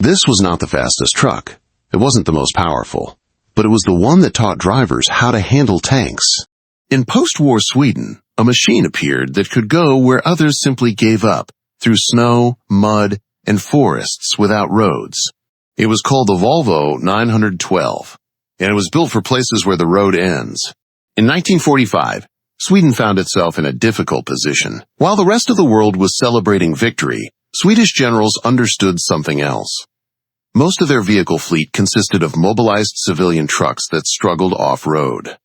This was not the fastest truck. It wasn't the most powerful, but it was the one that taught drivers how to handle tanks. In post-war Sweden, a machine appeared that could go where others simply gave up, through snow, mud, and forests without roads. It was called the Volvo 912, and it was built for places where the road ends. In 1945, Sweden found itself in a difficult position. While the rest of the world was celebrating victory, Swedish generals understood something else. Most of their vehicle fleet consisted of mobilized civilian trucks that struggled off-road.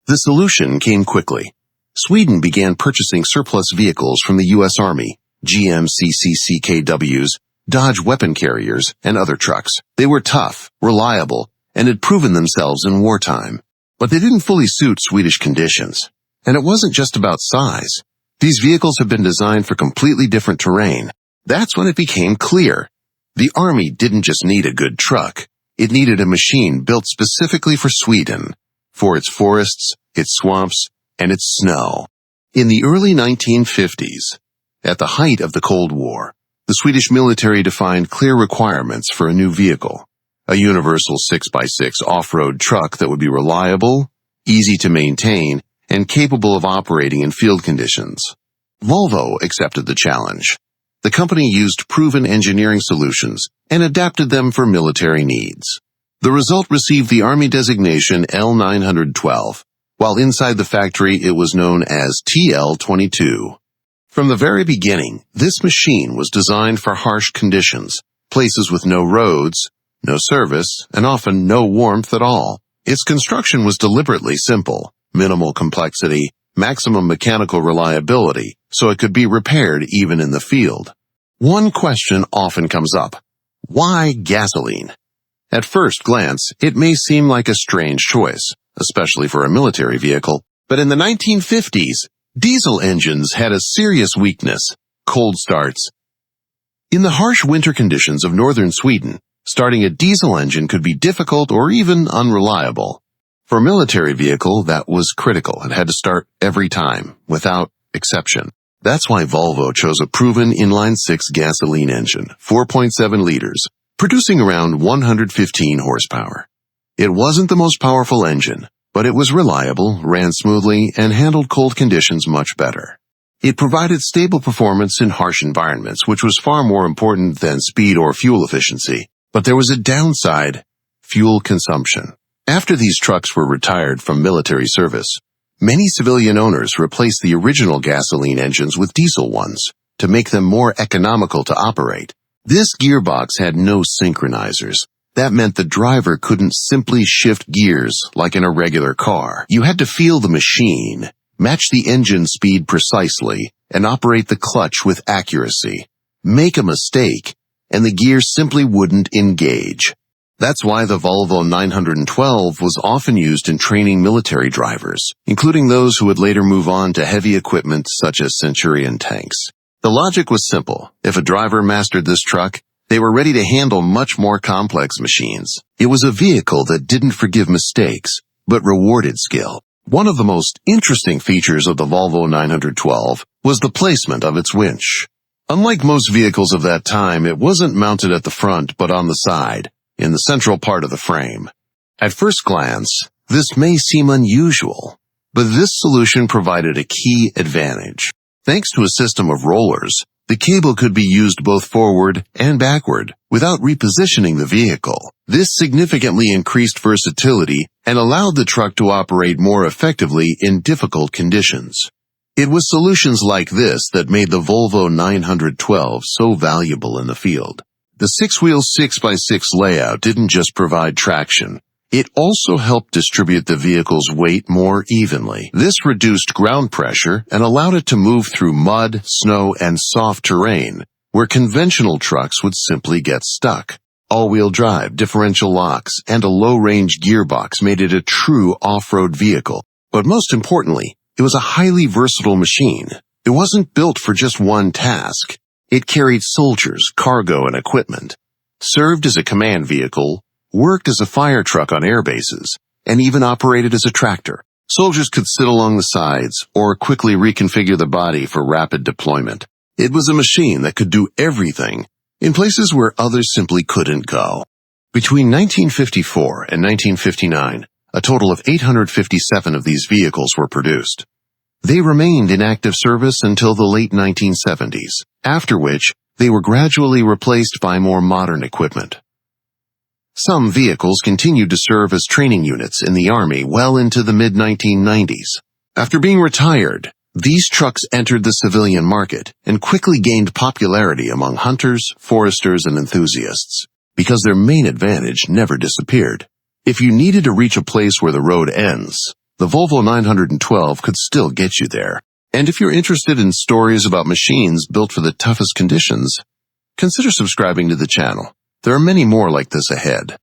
The solution came quickly. Sweden began purchasing surplus vehicles from the U.S. Army, GM/CCCKWs, Dodge weapon carriers, and other trucks. They were tough, reliable, and had proven themselves in wartime. But they didn't fully suit Swedish conditions. And it wasn't just about size. These vehicles had been designed for completely different terrain. That's when it became clear. The Army didn't just need a good truck. It needed a machine built specifically for Sweden, for its forests, its swamps, and its snow. In the early 1950s, at the height of the Cold War, the Swedish military defined clear requirements for a new vehicle, a universal 6x6 off-road truck that would be reliable, easy to maintain, and capable of operating in field conditions. Volvo accepted the challenge. The company used proven engineering solutions and adapted them for military needs. The result received the Army designation L912, while inside the factory it was known as TL22. From the very beginning, this machine was designed for harsh conditions, places with no roads, no service, and often no warmth at all. Its construction was deliberately simple, minimal complexity, maximum mechanical reliability, so it could be repaired even in the field. One question often comes up. Why gasoline? At first glance, it may seem like a strange choice, especially for a military vehicle, but in the 1950s, diesel engines had a serious weakness: cold starts. In the harsh winter conditions of northern Sweden, starting a diesel engine could be difficult or even unreliable. For a military vehicle, that was critical and had to start every time, without exception. That's why Volvo chose a proven inline-six gasoline engine, 4.7 liters, producing around 115 horsepower. It wasn't the most powerful engine, but it was reliable, ran smoothly, and handled cold conditions much better. It provided stable performance in harsh environments, which was far more important than speed or fuel efficiency. But there was a downside: fuel consumption. After these trucks were retired from military service, many civilian owners replaced the original gasoline engines with diesel ones to make them more economical to operate. This gearbox had no synchronizers. That meant the driver couldn't simply shift gears like in a regular car. You had to feel the machine, match the engine speed precisely, and operate the clutch with accuracy. Make a mistake, and the gear simply wouldn't engage. That's why the Volvo 912 was often used in training military drivers, including those who would later move on to heavy equipment such as Centurion tanks. The logic was simple. If a driver mastered this truck, they were ready to handle much more complex machines. It was a vehicle that didn't forgive mistakes, but rewarded skill. One of the most interesting features of the Volvo 912 was the placement of its winch. Unlike most vehicles of that time, it wasn't mounted at the front but on the side, in the central part of the frame. At first glance, this may seem unusual, but this solution provided a key advantage. Thanks to a system of rollers, the cable could be used both forward and backward without repositioning the vehicle. This significantly increased versatility and allowed the truck to operate more effectively in difficult conditions. It was solutions like this that made the Volvo 912 so valuable in the field. The six-wheel 6x6 layout didn't just provide traction. It also helped distribute the vehicle's weight more evenly. This reduced ground pressure and allowed it to move through mud, snow, and soft terrain, where conventional trucks would simply get stuck. All-wheel drive, differential locks, and a low-range gearbox made it a true off-road vehicle. But most importantly, it was a highly versatile machine. It wasn't built for just one task. It carried soldiers, cargo, and equipment, served as a command vehicle, worked as a fire truck on air bases, and even operated as a tractor. Soldiers could sit along the sides or quickly reconfigure the body for rapid deployment. It was a machine that could do everything in places where others simply couldn't go. Between 1954 and 1959, a total of 857 of these vehicles were produced. They remained in active service until the late 1970s, after which they were gradually replaced by more modern equipment. Some vehicles continued to serve as training units in the Army well into the mid-1990s. After being retired, these trucks entered the civilian market and quickly gained popularity among hunters, foresters, and enthusiasts, because their main advantage never disappeared. If you needed to reach a place where the road ends, the Volvo 912 could still get you there. And if you're interested in stories about machines built for the toughest conditions, consider subscribing to the channel. There are many more like this ahead.